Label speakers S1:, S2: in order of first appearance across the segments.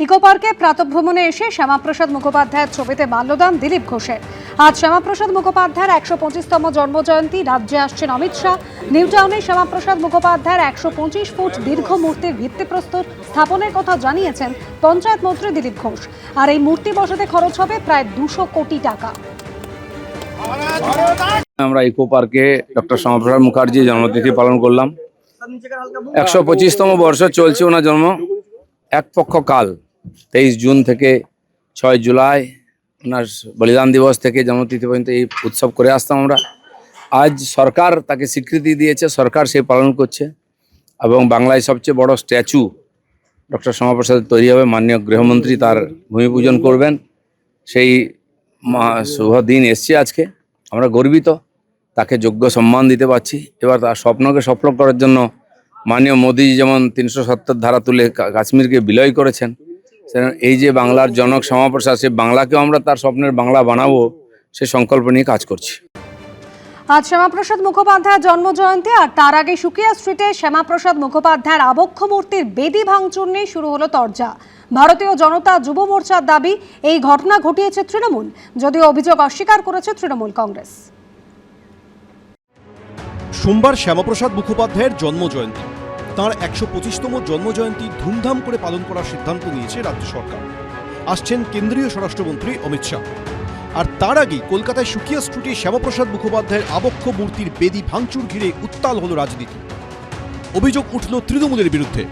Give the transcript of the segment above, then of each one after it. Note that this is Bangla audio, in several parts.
S1: ইকো পার্কে প্রাতঃভ্রমণে এসে শ্যামাপ্রসাদ মুখোপাধ্যায়ের ছবিতে মাল্যদান দিলীপ ঘোষের। আজ শ্যামাপ্রসাদ মুখোপাধ্যায়ের 125তম জন্মজয়ন্তী। রাজ্যে আসছেন অমিত শাহ। নিউ টাউনে শ্যামাপ্রসাদ মুখোপাধ্যায়ের 125 ফুট দীর্ঘ মূর্তির ভিত্তিপ্রস্তর স্থাপনের কথা জানিয়েছেন পঞ্চায়েত মন্ত্রী দিলীপ ঘোষ। আর এই মূর্তি বসাতে খরচ হবে প্রায় 200 কোটি টাকা।
S2: আমরা ইকো পার্কে ডক্টর শ্যামাপ্রসাদ মুখার্জি জন্মতিথি পালন করলাম। 125তম বর্ষ চলছে ওনার জন্ম। এক পক্ষ কাল 23 জুন থেকে 6 জুলাই ওনার বলিদান দিবস থেকে জন্মতিথি পর্যন্ত এই উৎসব করে আসতাম আমরা। আজ সরকার তাকে স্বীকৃতি দিয়েছে, সরকার সে পালন করছে এবং বাংলায় সবচেয়ে বড় স্ট্যাচু ডক্টর শ্যামাপ্রসাদ তৈরি হবে। মাননীয় গৃহমন্ত্রী তার ভূমি পূজন করবেন। সেই শুভ দিন এসছে আজকে। আমরা গর্বিত, তাকে যোগ্য সম্মান দিতে পারছি। এবার তার স্বপ্নকে সফল করার জন্য মাননীয় মোদীজি যেমন 370 ধারা তুলে কাশ্মীরকে বিলয় করেছেন, এই যে বাংলার জনক শ্যামাপ্রসাদ, সে বাংলাকেও আমরা তার স্বপ্নের বাংলা বানাবো, সে সংকল্প নিয়ে কাজ করছি।
S1: আজ শ্যামাপ্রসাদ মুখোপাধ্যায়ের জন্মজয়ন্তী, আর তার আগে সুকিয়া স্ট্রিটে শ্যামাপ্রসাদ মুখোপাধ্যায়ের আবক্ষ মূর্তির বেদি ভাঙচুর নিয়ে শুরু হলো তরজা। ভারতীয় জনতা যুব মোর্চার দাবি এই ঘটনা ঘটিয়েছে তৃণমূল, যদিও অভিযোগ অস্বীকার করেছে তৃণমূল কংগ্রেস।
S3: সোমবার শ্যামাপ্রসাদ মুখোপাধ্যায়ের জন্মজয়ন্তী। তাঁর 125তম জন্মজয়ন্তী ধুমধাম করে পালন করার সিদ্ধান্ত নিয়েছে রাজ্য সরকার। আসছেন কেন্দ্রীয় স্বরাষ্ট্রমন্ত্রী অমিত শাহ। আর তার আগেই কলকাতায় সুকিয়া স্ট্রিটে শ্যামাপ্রসাদ মুখোপাধ্যায়ের আবক্ষ মূর্তির বেদি ভাঙচুর ঘিরে উত্তাল হল রাজনীতি। অভিযোগ উঠল তৃণমূলের বিরুদ্ধে।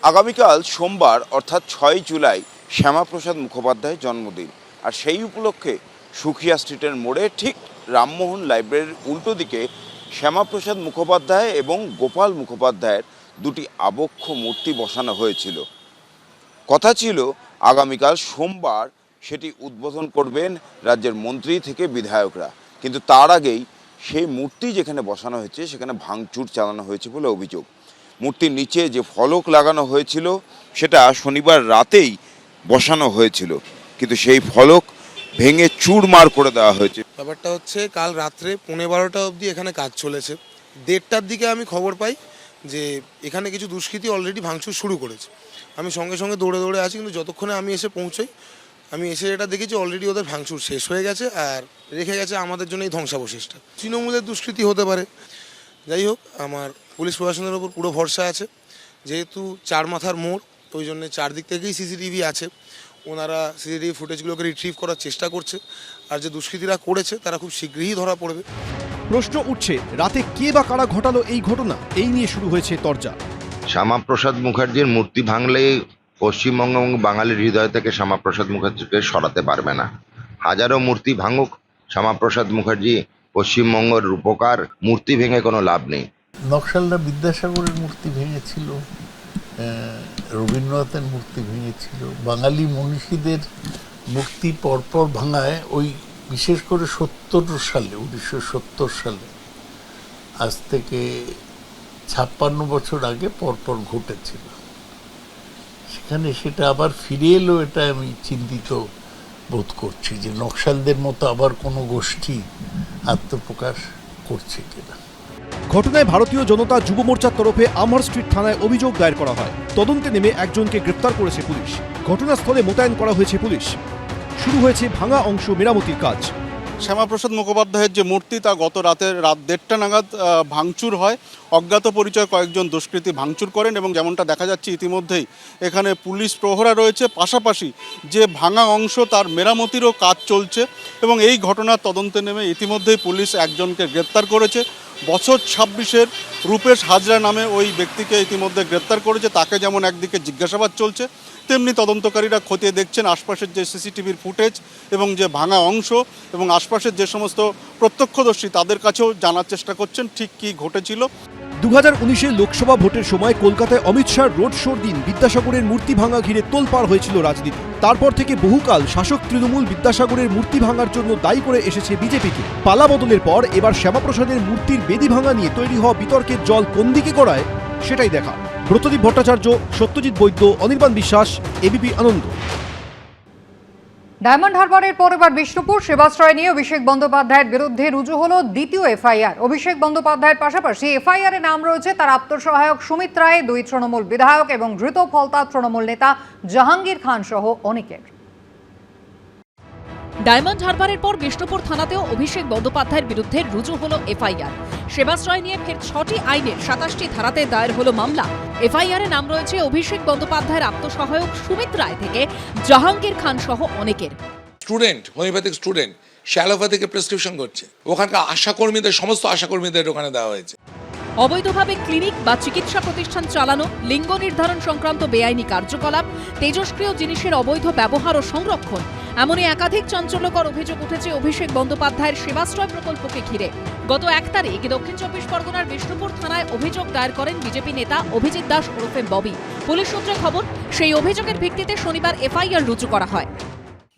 S4: আগামীকাল সোমবার অর্থাৎ 6 জুলাই শ্যামাপ্রসাদ মুখোপাধ্যায়ের জন্মদিন। আর সেই উপলক্ষে সুকিয়া স্ট্রিটের মোড়ে ঠিক রামমোহন লাইব্রেরির উল্টো দিকে শ্যামাপ্রসাদ মুখোপাধ্যায় এবং গোপাল মুখোপাধ্যায়ের দুটি আবক্ষ মূর্তি বসানো হয়েছিল। কথা ছিল আগামীকাল সোমবার সেটি উদ্বোধন করবেন রাজ্যের মন্ত্রী থেকে বিধায়করা, কিন্তু তার আগেই সেই মূর্তি যেখানে বসানো হয়েছে সেখানে ভাঙচুর চালানো হয়েছে বলে অভিযোগ। মূর্তির নিচে যে ফলক লাগানো হয়েছিল সেটা শনিবার রাতেই বসানো হয়েছিল, কিন্তু সেই ফলক ভেঙে চুরমার করে দেওয়া হয়েছে।
S5: ব্যাপারটা হচ্ছে কাল রাত্রে 12:15 অবধি এখানে কাজ চলেছে। 1:30টার দিকে আমি খবর পাই যে এখানে কিছু দুষ্কৃতী অলরেডি ভাঙচুর শুরু করেছে। আমি সঙ্গে সঙ্গে দৌড়ে আছি, কিন্তু যতক্ষণে আমি এসে পৌঁছই, আমি এসে এটা দেখেছি অলরেডি ওদের ভাঙচুর শেষ হয়ে গেছে আর রেখে গেছে আমাদের জন্য এই ধ্বংসাবশেষটা। তৃণমূলের দুষ্কৃতী হতে পারে। যাই হোক, আমার পুলিশ প্রশাসনের ওপর পুরো ভরসা আছে। যেহেতু 4 মাথার মোড়, ওই জন্য চারদিক থেকেই সিসিটিভি আছে। ওনারা সিসিটিভি ফুটেজগুলোকে রিট্রিভ করার চেষ্টা করছে, আর যে দুষ্কৃতীরা করেছে তারা খুব শীঘ্রই ধরা পড়বে।
S3: প্রশ্ন উঠছে, রাতে কে বা কারা ঘটালো এই ঘটনা? এই নিয়ে শুরু হয়েছে তরজা।
S6: শ্যামাপ্রসাদ মুখার্জির মূর্তি ভাঙলে পশ্চিমবঙ্গ এবং বাঙালির হৃদয় থেকে শ্যামাপ্রসাদ মুখার্জিকে সরাতে পারবে না। হাজারো মূর্তি ভাঙুক, শ্যামাপ্রসাদ মুখার্জি পশ্চিমবঙ্গের রূপকার। মূর্তি ভেঙে কোনো লাভ নেই।
S7: নকশালরা বিদ্যাসাগরের মূর্তি ভেঙেছিল, রবীন্দ্রনাথের মূর্তি ভেঙেছিল, বাঙালি মনীষীদের মূর্তি পরপর ভাঙায় ওই বিশেষ করে 1970 সালে আজ থেকে 56 বছর আগে পরপর ঘটেছিল। সেখানে সেটা আবার ফিরে এলো, এটা আমি চিন্তিত বোধ করছি যে নকশালদের মতো আবার কোনো গোষ্ঠী আত্মপ্রকাশ করছে কিনা।
S3: ঘটনায় ভারতীয় জনতা যুব মোর্চার তরফে আমর স্ট্রিট থানায় অভিযোগ দায়ের করা হয়। তদন্তে নেমে একজনকে গ্রেপ্তার করেছে পুলিশ। ঘটনাস্থলে মোতায়েন করা হয়েছে পুলিশ। শুরু হয়েছে ভাঙা অংশ মেরামতির কাজ।
S8: শ্যামাপ্রসাদ মুখোপাধ্যায়ের যে মূর্তি, তা গত রাত 1:30টা নাগাদ ভাঙচুর হয়। অজ্ঞাত পরিচয় কয়েকজন দুষ্কৃতী ভাঙচুর করেন এবং যেমনটা দেখা যাচ্ছে ইতিমধ্যেই এখানে পুলিশ প্রহরা রয়েছে। পাশাপাশি যে ভাঙা অংশ তার মেরামতিরও কাজ চলছে এবং এই ঘটনার তদন্তে নেমে ইতিমধ্যেই পুলিশ একজনকে গ্রেপ্তার করেছে। বছর 26-এর রূপেশ হাজরা নামে ওই ব্যক্তিকে ইতিমধ্যে গ্রেপ্তার করেছে। তাকে যেমন একদিকে জিজ্ঞাসাবাদ চলছে, তেমনি তদন্তকারীরা খতিয়ে দেখছেন আশপাশের যে সিসিটিভির ফুটেজ এবং যে ভাঙা অংশ এবং আশপাশের যে সমস্ত প্রত্যক্ষদর্শী তাদের কাছেও জানার চেষ্টা করছেন ঠিক কী ঘটেছিল।
S3: 2019-এ লোকসভা ভোটের সময় কলকাতায় অমিত শাহ রোড শোর দিন বিদ্যাসাগরের মূর্তি ভাঙা ঘিরে তোলপাড় হয়েছিল রাজনীতি। তারপর থেকে বহুকাল শাসক তৃণমূল বিদ্যাসাগরের মূর্তি ভাঙার জন্য দায়ী করে এসেছে বিজেপিকে। পালা বদলের পর এবার শ্যামাপ্রসাদের মূর্তির বেদি ভাঙা নিয়ে তৈরি হওয়া বিতর্কের জল কোন দিকে গড়ায় সেটাই দেখা। ব্রতদীপ ভট্টাচার্য, সত্যজিৎ বৈদ্য, অনির্বাণ বিশ্বাস, এবিপি আনন্দ।
S9: ডায়মন্ড হারবারের পর এবার বিষ্ণুপুর সেবাশ্রয় নিয়ে অভিষেক বন্দ্যোপাধ্যায়ের বিরুদ্ধে রুজু হলো দ্বিতীয় এফআইআর। অভিষেক বন্দ্যোপাধ্যায়ের পাশাপাশি এফআইআর এ নাম রয়েছে তার আত্মসহায়ক সুমিত রায়, 2 তৃণমূল বিধায়ক এবং ধৃত ফলতা তৃণমূল নেতা জাহাঙ্গীর খান সহ অনেকের।
S10: ডায়মন্ড হারবারের পর বিষ্ণুপুর থানাতেও অভিষেক বন্দ্যোপাধ্যায়ের বিরুদ্ধে রুজু হলো এফআইআর। সেবাশ্রয় নিয়ে ফের 6টি আইনের 27টি ধারাতে দায়ের হলো মামলা। এফআইআরে নাম রয়েছে অভিষেক বন্দ্যোপাধ্যায়ের আত্মসহায়ক সুমিত রায় থেকে জাহাঙ্গীর খান সহ অনেকের।
S11: স্টুডেন্ট, হোমিওপ্যাথিক স্টুডেন্ট, শ্যালোপ্যাথিকে প্রেসক্রিপশন করছে, ওখানকার আশাকর্মীদের, সমস্ত আশাকর্মীদের ওখানে দেওয়া হয়েছে।
S10: অবৈধভাবে ক্লিনিক বা চিকিৎসা প্রতিষ্ঠান চালানো, লিঙ্গ নির্ধারণ সংক্রান্ত বেআইনি কার্যকলাপ, তেজস্ক্রিয় জিনিসের অবৈধ ব্যবহার ও সংরক্ষণ, এমনই একাধিক চাঞ্চল্যকর অভিযোগ উঠেছে অভিষেক বন্দ্যোপাধ্যায়ের সেবাশ্রয় প্রকল্পকে ঘিরে। গত 1 তারিখ দক্ষিণ 24 পরগনার বিষ্ণুপুর থানায় অভিযোগ দায়ের করেন বিজেপি নেতা অভিজিৎ দাস ওরফে ববি। পুলিশ সূত্রে খবর, সেই অভিযোগের ভিত্তিতে শনিবার এফআইআর রুজু করা হয়।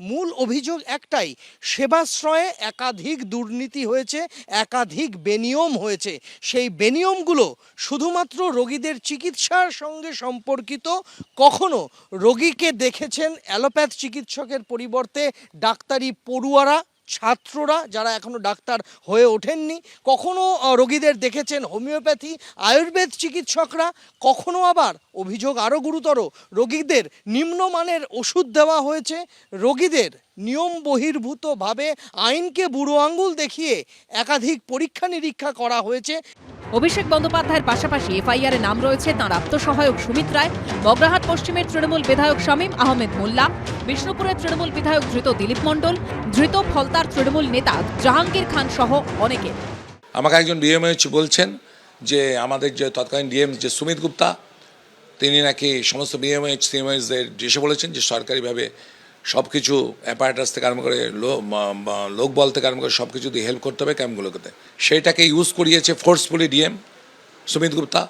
S12: মূল অভিযোগ একটাই, সেবাশ্রয়ে একাধিক দুর্নীতি হয়েছে, একাধিক বেনিয়ম হয়েছে। সেই বেনিয়মগুলো শুধুমাত্র রোগীদের চিকিৎসার সঙ্গে সম্পর্কিত। কখনো রোগীকে দেখেছেন অ্যালোপ্যাথ চিকিৎসকের পরিবর্তে ডাক্তারি পড়ুয়ারা, ছাত্ররা যারা এখনো ডাক্তার হয়ে ওঠেননি। কখনো রোগীদের দেখেছেন হোমিওপ্যাথি, আয়ুর্বেদ চিকিৎসকরা। কখনো আবার অভিযোগ আরও গুরুতর, রোগীদের নিম্নমানের ওষুধ দেওয়া হয়েছে, রোগীদের নিয়ম বহির্ভূতভাবে আইনকে বুড়ো আঙুল দেখিয়ে একাধিক পরীক্ষা নিরীক্ষা করা হয়েছে।
S10: অভিষেক বন্দ্যোপাধ্যায়ের পাশাপাশি এফআইআরে নাম রয়েছে তাঁর আত্মসহায়ক সুমিত রায়, বগরাহাট পশ্চিমের তৃণমূল বিধায়ক শামীম আহমেদ মোল্লা, বিষ্ণুপুরের তৃণমূল বিধায়ক ধৃত দিলীপ মণ্ডল, ধৃত ফলতার তৃণমূল নেতা জাহাঙ্গীর খান সহ অনেকে।
S11: আমাকে একজন ডিএমএইচ বলছেন যে আমাদের যে তৎকালীন ডিএম যে সুমিত গুপ্তা, তিনি নাকি সমস্ত বিএমএইচ সিএমএইচদের এসে বলেছেন যে সরকারিভাবে সব কিছু অ্যাপারেটাস থেকে আরম্ভ করে লোকবল থেকে আরম্ভ করে সব কিছু দিয়ে হেল্প করতে হবে ক্যাম্পগুলোতে। সেইটাকে ইউজ করিয়েছে ফোর্সফুলি ডিএম সুমিত গুপ্তা।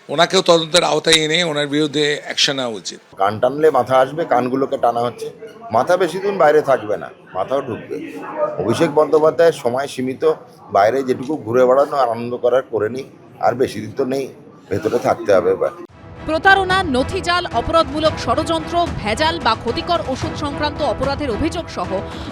S11: ওনাকেও তদন্তের আওতায় এনে ওনার বিরুদ্ধে অ্যাকশন নেওয়া উচিত।
S6: কান টানলে মাথা আসবে, কানগুলোকে টানা হচ্ছে। মাথা বেশি দিন বাইরে থাকবে না, মাথাও ঢুকবে। অভিষেক বন্দ্যোপাধ্যায়ের সময় সীমিত, বাইরে যেটুকু ঘুরে বেড়ানো আনন্দ করার করে নিই, আর বেশি দিন তো নেই, ভেতরে থাকতে হবে। এবার
S10: প্রতারণা, নথিজাল, অপরাধমূলক ষড়যন্ত্র, ভেজাল বা ক্ষতিকর ওষুধ সংক্রান্ত অপরাধের অভিযোগ সহ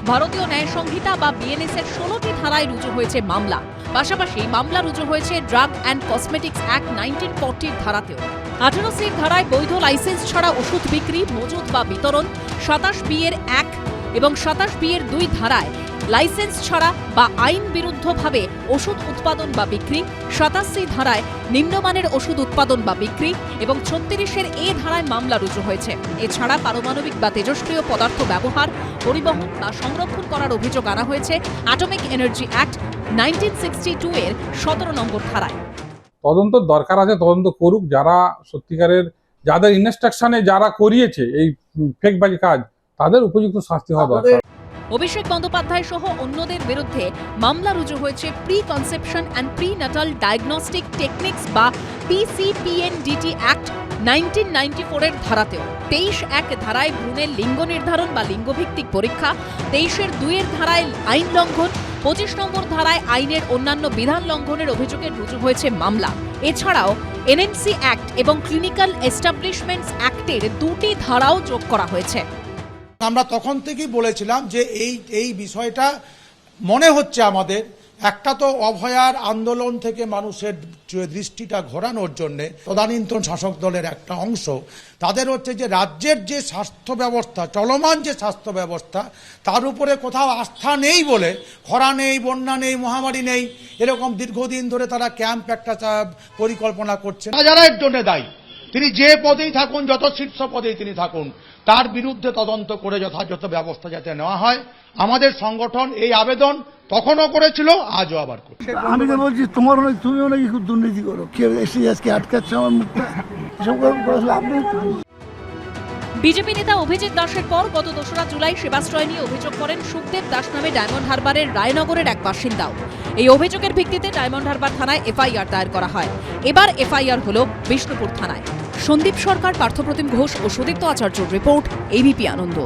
S10: ভারতীয় ন্যায় সংহিতা বা বিএনএস-এর 16টি ধারায় রুজু হয়েছে মামলা। পাশাপাশি মামলা রুজু হয়েছে drug and cosmetics act 1940 ধারাতেও। 18C ধারায় বৈধ লাইসেন্স ছাড়া ওষুধ বিক্রি, মজুত বা বিতরণ, 27B এর 1 এবং 27B এর 2 ধারায় লাইসেন্স ছাড়া বা আইন বিরুদ্ধভাবে ওষুধ উৎপাদন বা বিক্রি, 27C ধারায় নিম্নমানের ওষুধ উৎপাদন বা বিক্রি এবং 36 এর এ ধারায় মামলা রুজু হয়েছে। এছাড়া পারমাণবিক বা তেজস্ক্রিয় পদার্থ ব্যবহার, পরিবহন বা সংরক্ষণ করার অভিযোগ আনা হয়েছে অ্যাটমিক এনার্জি অ্যাক্ট 1962 এর 17 নম্বর ধারায়।
S13: তদন্ত দরকার আছে, তদন্ত করুক। যারা সত্যিকারের, যাদের ইনস্ট্রাকশনে যারা করিয়েছে এই ফেকবাজি কাজ, তাদের উপযুক্ত শাস্তি হওয়া দরকার।
S10: অভিষেক বন্দ্যোপাধ্যায় সহ অন্যদের বিরুদ্ধে মামলা রুজু হয়েছে pre conception and pre Natal diagnostic techniques বা PCPNDT অ্যাক্ট 1994 এর ধারাতেও। 23(1) ধারায় ভ্রূণের লিঙ্গ নির্ধারণ বা লিঙ্গভিত্তিক পরীক্ষা, 23 এর 2 এর ধারায় আইন লঙ্ঘন, 25 নম্বর ধারায় আইনের অন্যান্য বিধান লঙ্ঘনের অভিযোগে রুজু হয়েছে মামলা। এছাড়াও NMC অ্যাক্ট এবং ক্লিনিক্যাল এস্টাবলিশমেন্টস অ্যাক্টের 2টি ধারাও যোগ করা হয়েছে।
S14: আমরা তখন থেকেই বলেছিলাম যে এই বিষয়টা মনে হচ্ছে আমাদের একটা তো অভয়ার আন্দোলন থেকে মানুষের দৃষ্টিটা ঘোরানোর জন্য তদানীন্তন শাসক দলের একটা অংশ তাদের হচ্ছে যে রাজ্যের যে স্বাস্থ্য ব্যবস্থা, চলমান যে স্বাস্থ্য ব্যবস্থা, তার উপরে কোথাও আস্থা নেই বলে, খরা নেই, বন্যা নেই, মহামারী নেই, এরকম দীর্ঘদিন ধরে তারা ক্যাম্প একটা পরিকল্পনা করছেন। যারা এর জন্য দায়ী, তিনি যে পদেই থাকুন, যত শীর্ষ পদেই তিনি থাকুন, তার বিরুদ্ধে তদন্ত করে যথাযথ ব্যবস্থা যাতে নেওয়া হয়। আমাদের সংগঠন এই আবেদন তখনও করেছিল, আজও আবার করছে।
S15: আমি তো বলছি তুমিও নাকি খুব দুর্নীতি করো, কেউ এসে আজকে আটকাচ্ছে আমার মুখটা,
S10: বিজেপি নেতা অভিজিৎ দাসের পর গত 2রা জুলাই সেবাশ্রয় নিয়ে অভিযোগ করেন সুখদেব দাস নামে ডায়মন্ড হারবারের রায়নগরের এক বাসিন্দাও। এই অভিযোগের ভিত্তিতে ডায়মন্ড হারবার থানায় এফআইআর দায়ের করা হয়। এবার এফআইআর হল বিষ্ণুপুর থানায়। সন্দীপ সরকার, পার্থপ্রতিম ঘোষ ও সুদীপ্ত আচার্যর রিপোর্ট, এবিপি আনন্দ।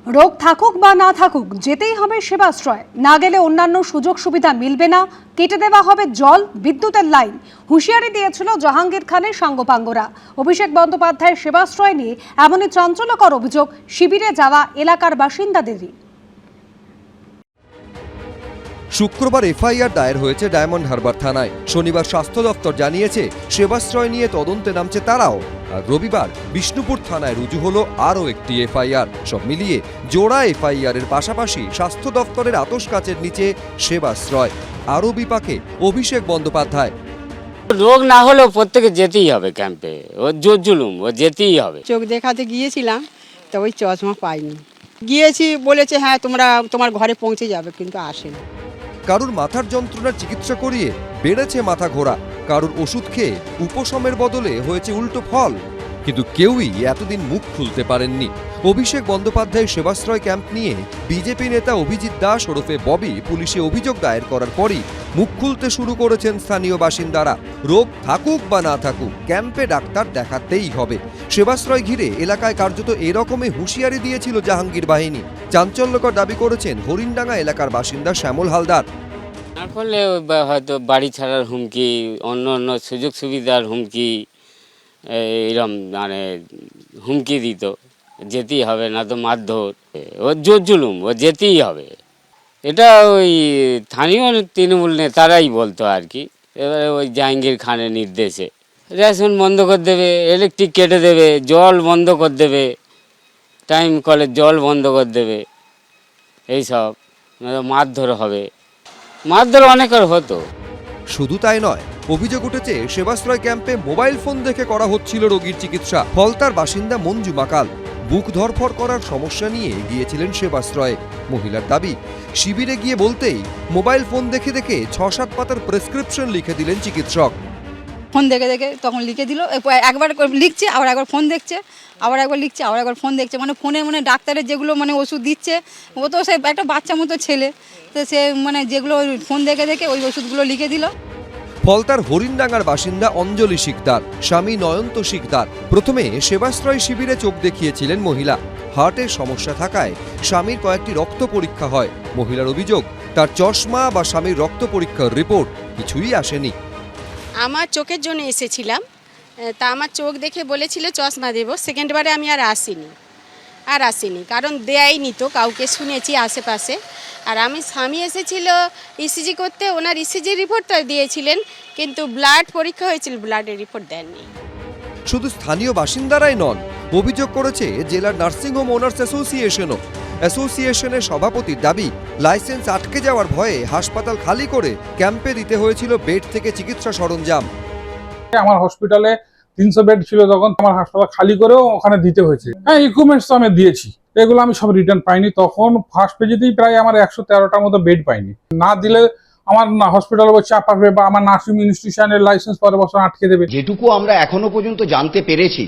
S1: রোগ থাকুক বা না থাকুক যেতেই হবে সেবাশ্রয়, না গেলে অন্যান্য সুযোগ সুবিধা মিলবে না, কেটে দেওয়া হবে জল বিদ্যুতের লাইন। হুঁশিয়ারি দিয়েছিল জাহাঙ্গীর খানের সাঙ্গপাঙ্গরা। অভিষেক বন্দ্যোপাধ্যায়ের সেবাশ্রয় নিয়ে এমনই চাঞ্চল্যকর অভিযোগ শিবিরে যাওয়া এলাকার বাসিন্দাদেরই।
S16: শুক্রবার এফআইআর দায়ের হয়েছে ডায়মন্ড হারবার থানায়। শনিবার স্বাস্থ্য দপ্তর জানিয়েছে সেবাশ্রয় নিয়ে তদন্তে নামছে তারাও। আর রবিবার বিষ্ণুপুর থানায় রুজু হলো আরও একটি এফআইআর। সব মিলিয়ে জোড়া এফআইআর এর পাশাপাশি স্বাস্থ্য দপ্তরের আতশ কাচের নিচে সেবাশ্রয়। আরও বিপাকে অভিষেক বন্দ্যোপাধ্যায়।
S17: রোগ না হলেও প্রত্যেকে যেতেই হবে ক্যাম্পে, ও জোর জুলুম, ও যেতেই হবে।
S18: চোখ দেখাতে গিয়েছিলাম, তো ওই চশমা পাইনি। গিয়েছি বলেছে হ্যাঁ তোমার ঘরে পৌঁছে যাবে, কিন্তু আসেনি।
S16: কারুর মাথার যন্ত্রণার চিকিৎসা করিয়ে বেড়েছে মাথা ঘোরা, কারুর ওষুধ খেয়ে উপশমের বদলে হয়েছে উল্টো ফল। কিন্তু কেউই এতদিন মুখ খুলতে পারেননি। অভিষেক বন্দ্যোপাধ্যায়ের সেবাশ্রয় ক্যাম্প নিয়ে বিজেপি নেতা অভিজিৎ দাস ওরফে ববি পুলিশে অভিযোগ দায়ের করার পরই মুখ খুলতে শুরু করেছেন স্থানীয় বাসিন্দারা। রোগ থাকুক বা না থাকুক ক্যাম্পে ডাক্তার দেখাতেই হবে। সেবাশ্রয় ঘিরে এলাকায় কার্যত এরকমই হুঁশিয়ারি দিয়েছিল জাহাঙ্গীর বাহিনী। চাঞ্চল্যকর দাবি করেছেন হরিণডাঙ্গা এলাকার বাসিন্দা শ্যামল হালদার।
S17: না করলে হয়তো বাড়ি ছাড়ার হুমকি, অন্য অন্য সুযোগ সুবিধার হুমকি, এরকম মানে হুমকি দিত, যেতেই হবে, না তো মারধর, ও জোর জুলুম, ও যেতেই হবে। এটা ওই স্থানীয় তৃণমূল নেতারাই বলতো আর কি। এবারে ওই জাহাঙ্গীর খানের নির্দেশে রেশন বন্ধ করে দেবে, ইলেকট্রিক কেটে দেবে, জল বন্ধ করে দেবে, টাইম কলের জল বন্ধ করে দেবে, এইসব মারধর হবে। মারধর অনেকের হতো।
S16: শুধু তাই নয়, অভিযোগ উঠেছে সেবাশ্রয় ক্যাম্পে মোবাইল ফোন দেখে করা হচ্ছিল রোগীর চিকিৎসা। ফলতার বাসিন্দা মঞ্জু মাকাল বুক ধরফর করার সমস্যা নিয়ে গিয়েছিলেন সেবাশ্রয়ে। মহিলার দাবি, শিবিরে গিয়ে বলতেই মোবাইল ফোন দেখে দেখে 6-7 পাতার প্রেসক্রিপশন লিখে দিলেন চিকিৎসক।
S18: ফোন দেখে দেখে তখন লিখে দিল, একবার লিখছে, আবার একবার ফোন দেখছে, আবার একবার লিখছে, আবার একবার ফোন দেখছে। মানে ফোনে মানে ডাক্তারের যেগুলো মানে ওষুধ দিচ্ছে, ও তো সে একটা বাচ্চা মতো ছেলে, তো সে মানে যেগুলো ফোন দেখে দেখে ওই ওষুধগুলো লিখে দিল।
S16: ফলতার হরিণডাঙ্গার বাসিন্দা অঞ্জলি শিকদার স্বামী নয়ন্ত শিকদার প্রথমে সেবাশ্রয় শিবিরে চোখ দেখিয়েছিলেন মহিলা। হার্টের সমস্যা থাকায় স্বামীর কয়েকটি রক্ত পরীক্ষা হয়। মহিলার অভিযোগ, তার চশমা বা স্বামীর রক্ত পরীক্ষার রিপোর্ট কিছুই আসেনি।
S19: আমার চোখের জন্য এসেছিলাম, তা আমার চোখ দেখে বলেছিল চশমা দেব। সেকেন্ডবারে আমি আর আসিনি, কারণ দেয়নি তো কাউকে, শুনেছি আশেপাশে। আর আমি স্বামী এসেছিল ইসিজি করতে, ওনার ইসিজি রিপোর্টটা দিয়েছিলেন, কিন্তু ব্লাড পরীক্ষা হয়েছিল, ব্লাডের রিপোর্ট দেননি।
S16: শুধু স্থানীয় বাসিন্দারাই নন, অভিযোগ করেছে জেলার নার্সিংহোম ওনার্স অ্যাসোসিয়েশনও। অ্যাসোসিয়েশনের সভাপতির দাবি, লাইসেন্স আটকে যাওয়ার ভয়ে হাসপাতাল খালি করে ক্যাম্পে দিতে হয়েছিল বেড থেকে চিকিৎসা সরঞ্জাম।
S13: আমার হসপিটালে 300 বেড ছিল, তখন আমার হাসপাতাল খালি করেও ওখানে দিতে হয়েছে। হ্যাঁ, ইকুইপমেন্টস আমি দিয়েছি, এগুলো আমি সব রিটার্ন পাইনি। তখন ফার্স্ট পেজেতেই প্রায় আমার 113টার মতো বেড পাইনি। না দিলে আমার হসপিটাল চাপ আসবে বা আমার নার্সিং ইনস্টিটিউশনের লাইসেন্স পরের বছর আটকে দেবে।
S20: যেটুকু আমরা এখনো পর্যন্ত জানতে পেরেছি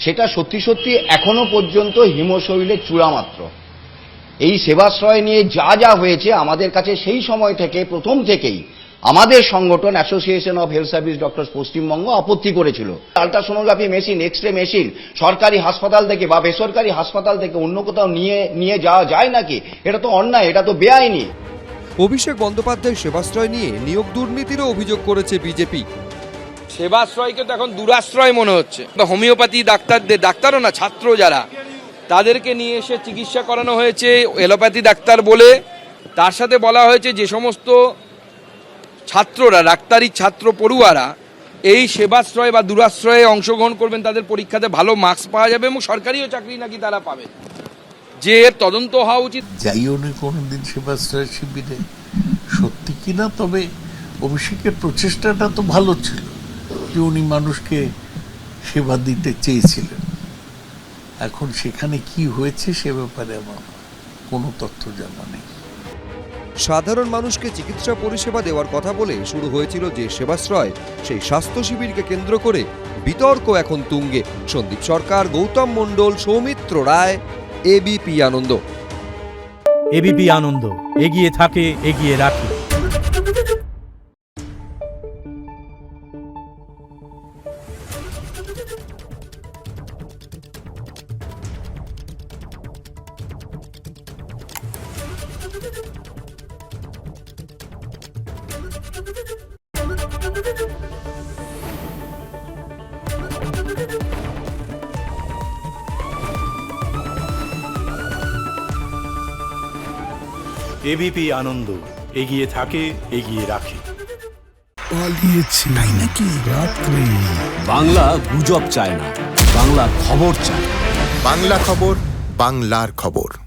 S20: সেটা সত্যি সত্যি এখনো পর্যন্ত হিমশৈলের চূড়া মাত্র। এই সেবাশ্রয় নিয়ে যা যা হয়েছে আমাদের কাছে সেই সময় থেকে, প্রথম থেকেই আমাদের সংগঠন association of health service doctors Paschimbanga আপত্তি করেছিল। আল্ট্রাসোনোগ্রাফি মেশিন, এক্সরে মেশিন সরকারি হাসপাতাল থেকে বা বেসরকারি হাসপাতাল থেকে অন্য কোথাও নিয়ে যাওয়া যায় নাকি? এটা তো অন্যায়, এটা তো বেআইনি।
S16: অভিষেক বন্দ্যোপাধ্যায় সেবাশ্রয় নিয়ে নিয়োগ দুর্নীতিরও অভিযোগ করেছে বিজেপি।
S2: সেবাশ্রয়কে তো এখন দুরাশ্রয় মনে হচ্ছে। হোমিওপ্যাথি ডাক্তারও না, ছাত্র যারা, তাদেরকে নিয়ে এসে চিকিৎসা করানো হয়েছে এলোপ্যাথি ডাক্তার বলে। তার সাথে বলা হয়েছে যে সমস্ত ছাত্ররা, ডাক্তারি ছাত্র পড়ুয়ারা এই সেবাশ্রয় বা দুরাশ্রয়ে অংশগ্রহণ করবেন, তাদের পরীক্ষাতে ভালো মার্কস পাওয়া যাবে এবং সরকারিও চাকরি নাকি তারা পাবে, যে তদন্ত হওয়া উচিত।
S7: যাইও নি কোনোদিন সেবাশ্রয় শিবিরে, সত্যি কিনা, তবে অভিষেকের প্রচেষ্টাটা তো ভালো ছিল যে উনি মানুষকে সেবা দিতে চেয়েছিলেন। এখন সেখানে কি হয়েছে সে ব্যাপারে আমার কোনো তথ্য জানা নেই।
S16: সাধারণ মানুষকে চিকিৎসা পরিষেবা দেওয়ার কথা বলে শুরু হয়েছিল যে সেবাশ্রয়, সেই স্বাস্থ্য শিবিরকে কেন্দ্র করে বিতর্ক এখন তুঙ্গে। সন্দীপ সরকার, গৌতম মণ্ডল, সৌমিত্র রায়, এবিপি আনন্দ।
S21: এবিপি আনন্দ, এগিয়ে থাকে, এগিয়ে রাখে। এবিপি আনন্দ, এগিয়ে থাকে, এগিয়ে রাখে।
S4: পালিয়েছে তাই নাকি? রাত্রে
S22: বাংলা গুজব চায় না, বাংলা খবর চায়।
S4: বাংলা খবর, বাংলার খবর।